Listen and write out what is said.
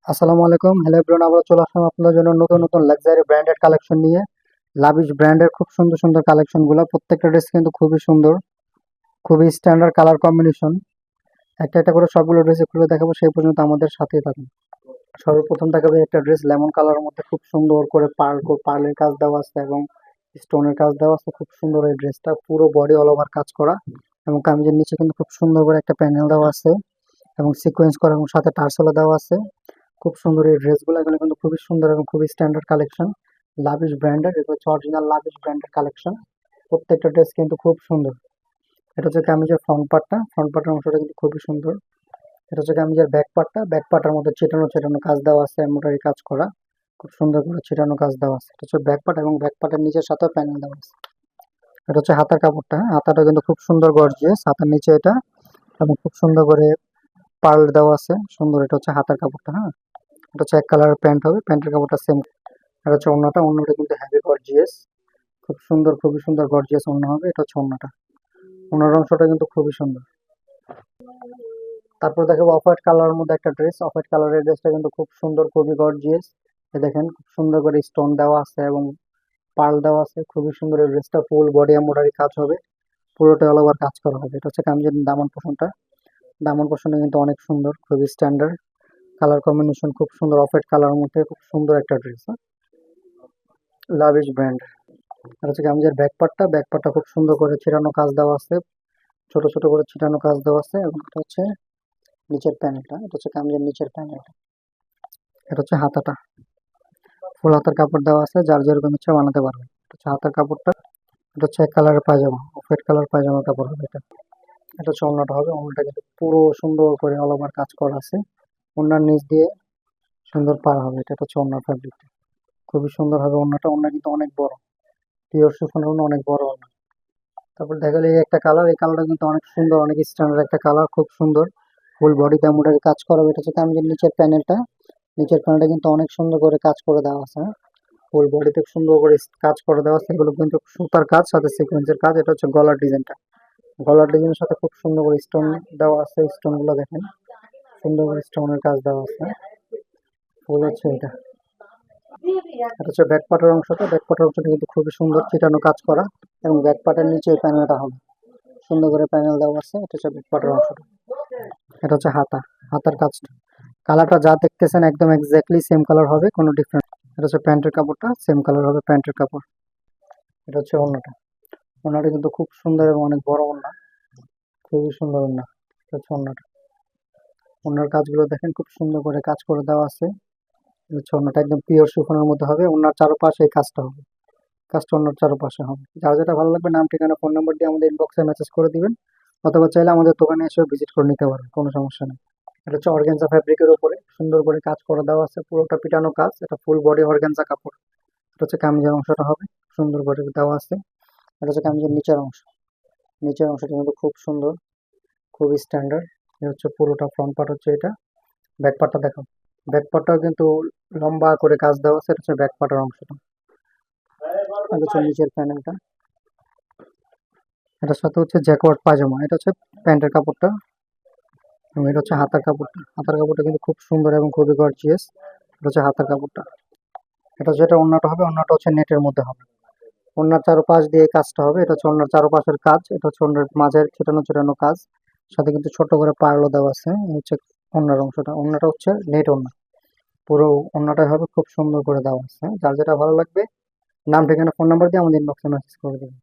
আসসালামু আলাইকুম। Hello everyone, আবার চলে আসলাম আপনাদের জন্য নতুন নতুন লাক্সারি ব্র্যান্ডেড কালেকশন নিয়ে। লাভিশ ব্র্যান্ডের খুব সুন্দর সুন্দর কালেকশনগুলো, প্রত্যেকটা ড্রেস কিন্তু খুবই সুন্দর, খুবই স্ট্যান্ডার্ড কালার কম্বিনেশন। একটা একটা করে সবগুলো ড্রেস খুলে দেখাবো, সেই পর্যন্ত আমাদের সাথেই থাকুন। সর্বপ্রথম দেখাবে একটা ড্রেস লেমন কালারের মধ্যে, খুব সুন্দর করে পার্লের কাজ দেওয়া আছে এবং স্টোনের কাজ দেওয়া আছে। খুব সুন্দর এই ড্রেসটা, পুরো বডি অল ওভার কাজ করা এবং কামিজের নিচে কিন্তু খুব সুন্দর করে একটা প্যানেল দেওয়া আছে এবং সিকোয়েন্স করা এবং সাথে টার্সেলও দেওয়া আছে। খুব সুন্দর এই ড্রেসগুলো, এগুলো কিন্তু খুবই সুন্দর এবং খুবই স্ট্যান্ডার্ড কালেকশন। লাভিশ ব্র্যান্ডের, এগুলো হচ্ছে অরিজিনাল লাভিশ ব্র্যান্ডের কালেকশন। প্রত্যেকটা ড্রেস কিন্তু খুব সুন্দর। এটা হচ্ছে কামিজের ফ্রন্ট পার্টের অংশটা কিন্তু খুবই সুন্দর। এটা হচ্ছে কামিজের ব্যাক পার্টের মধ্যে ছিটানো ছিটানো কাজ দেওয়া আছে, এমব্রয়ডারি কাজ করা, খুব সুন্দর করে ছিটানো কাজ দেওয়া আছে। এটা হচ্ছে ব্যাক পার্ট এবং ব্যাক পার্টের নিচের সাথে প্যানেল দেওয়া আছে। এটা হচ্ছে হাতার কাপড়টা, হ্যাঁ, হাতাটা কিন্তু খুব সুন্দর গর্জিয়াস, হাতার নিচে এটা এবং খুব সুন্দর করে পার্ল দেওয়া আছে, সুন্দর। এটা হচ্ছে হাতার কাপড়টা, হ্যাঁ। এটা হচ্ছে এক কালারের প্যান্ট হবে, প্যান্টের কাপড়টা সেম। এটা হচ্ছে ওড়নাটা কিন্তু হেভি গর্জিয়াস, খুব সুন্দর, খুবই সুন্দর গর্জিয়াস ওড়না হবে। এটা হচ্ছে ওড়নার অংশটা কিন্তু খুবই সুন্দর। তারপর দেখাবো অফ হোয়াইট কালারের মধ্যে একটা ড্রেস। অফ হোয়াইট কালারের ড্রেসটা কিন্তু খুব সুন্দর, খুবই গর্জিয়াস। দেখেন খুব সুন্দর করে স্টোন দেওয়া আছে এবং পার্ল দেওয়া আছে, খুবই সুন্দর। এই ড্রেসটা ফুল বডি এমব্রয়ডারি কাজ হবে, পুরোটা অল ওভার কাজ করা হবে। এটা হচ্ছে কামিজের দামন পোষণটা কিন্তু অনেক সুন্দর, খুবই স্ট্যান্ডার্ড কালার কম্বিনেশন, খুব সুন্দর। অফ হোয়াইট কালারের মধ্যে খুব সুন্দর একটা ড্রেস, লাভিশ ব্র্যান্ড। আর হচ্ছে কামিজের ব্যাক পার্টটা খুব সুন্দর করে ছিটানো কাজ দেওয়া আছে, ছোট ছোট করে ছিটানো কাজ দেওয়া আছে এবং এটা হচ্ছে নিচের প্যানেলটা। এটা হচ্ছে কামিজের নিচের প্যানেলটা। এটা হচ্ছে হাতাটা, ফুল হাতার কাপড় দেওয়া আছে, যার যেরকম ইচ্ছা বানাতে পারবে। এটা হচ্ছে হাতার কাপড়টা। এটা হচ্ছে এক কালারের পায়জামা, অফ হোয়াইট কালার পায়জামা কাপড় হবে এটা। এটা হচ্ছে ওড়নাটা হবে, ওড়নাটা কিন্তু পুরো সুন্দর করে অল ওভার কাজ করা আছে, ওড়নার নিচ দিয়ে সুন্দর পার হবে। এটা হচ্ছে ওড়নার ফ্যাব্রিকটা, খুবই সুন্দর হবে ওড়নাটা। ওড়না কিন্তু অনেক বড়, পিওর শিফনের ওড়না, অনেক বড় ওড়না। তারপর দেখা গেলো এই একটা কালার, এই কালারটা কিন্তু অনেক সুন্দর, অনেক স্ট্যান্ডার্ড একটা কালার, খুব সুন্দর। ফুল বডিতে এমব্রয়ডারি কাজ করা হবে। এটা হচ্ছে কামিজের নিচের প্যানেলটা কিন্তু অনেক সুন্দর করে কাজ করে দেওয়া আছে, হ্যাঁ। ফুল বডিতে সুন্দর করে কাজ করে দেওয়া আছে, এগুলো কিন্তু সুতার কাজ সাথে সিকোয়েন্সের কাজ। এটা হচ্ছে গলার ডিজাইনের সাথে খুব সুন্দর করে স্টোন দেওয়া আছে। স্টোন গুলো দেখেন, সুন্দর করে স্টোনের কাজ দেওয়া আছে। ফুল হচ্ছে এটা হচ্ছে ব্যাক পার্টের অংশটা কিন্তু খুবই সুন্দর, চিটানো কাজ করা এবং ব্যাক পার্টের নিচে এই প্যানেলটা হবে, সুন্দর করে প্যানেল দেওয়া আছে। এটা হচ্ছে ব্যাক পার্টের অংশটা। এটা হচ্ছে হাতার কাজটা। কালারটা যা দেখতেছেন একদম এক্স্যাক্টলি সেম কালার হবে, কোনো ডিফারেন্ট। এটা হচ্ছে প্যান্টের কাপড়টা, সেম কালার হবে প্যান্টের কাপড়। এটা হচ্ছে ওড়নাটা কিন্তু খুব সুন্দর এবং অনেক বড় ওড়না, খুবই সুন্দর ওড়না। এটা হচ্ছে ওড়নার কাজগুলো দেখেন, খুব সুন্দর করে কাজ করে দেওয়া আছে। এটা হচ্ছে ওড়নাটা একদম পিওর শিফনের মধ্যে হবে, ওড়নার চারপাশে এই কাজটা হবে, কাজটা ওড়নার চারপাশে হবে। যার যেটা ভালো লাগবে নাম, ঠিকানা, ফোন নাম্বার দিয়ে আমাদের ইনবক্সে মেসেজ করে দিবেন, অথবা চাইলে আমাদের দোকানে এসে ভিজিট করে নিতে পারেন, কোনো সমস্যা নেই। এটা হচ্ছে অর্গানজা ফ্যাব্রিকের উপরে সুন্দর করে কাজ করে দেওয়া আছে, পুরোটা পিটানো কাজ। এটা ফুল বডি অর্গানজা কাপড়। এটা হচ্ছে কামিজের অংশটা হবে, সুন্দর করে দেওয়া আছে। এটা হচ্ছে কামিজের নিচের অংশটা কিন্তু খুব সুন্দর, খুব স্ট্যান্ডার্ড। এটা হচ্ছে পুরোটা ফ্রন্ট পার্ট হচ্ছে এটা। ব্যাক পার্টটা দেখো, ব্যাক পার্টটাও কিন্তু লম্বা করে কাজ দেওয়া আছে। এটা হচ্ছে ব্যাক পার্টের অংশটা। এটা হচ্ছে নিচের প্যানেলটা। এটার সাথে হচ্ছে জ্যাকওয়ার্ড পায়জামা। এটা হচ্ছে প্যান্টের কাপড়টা এবং এটা হচ্ছে হাতার কাপড়টা কিন্তু খুব সুন্দর এবং খুবই গর্জিয়াস। এটা হচ্ছে হাতার কাপড়টা। এটা যেটা ওড়নাটা হবে, ওড়নাটা হচ্ছে নেটের মধ্যে হবে, ওড়নার চারপাশ দিয়ে এই কাজটা হবে। এটা হচ্ছে ওড়নার চারপাশের কাজ। এটা হচ্ছে ওড়নার মাঝের ছোটানো ছোটানো কাজ, সাথে কিন্তু ছোট করে পার্লও দেওয়া আছে। এই হচ্ছে ওড়নার অংশটা। ওড়নাটা হচ্ছে নেট ওড়না, পুরো ওড়নাটাই হবে খুব সুন্দর করে দেওয়া আছে। যার যেটা ভালো লাগবে নাম, ঠিকানা, ফোন নাম্বার দিয়ে আমাদের ইনবক্সে মেসেজ করে দেবেন।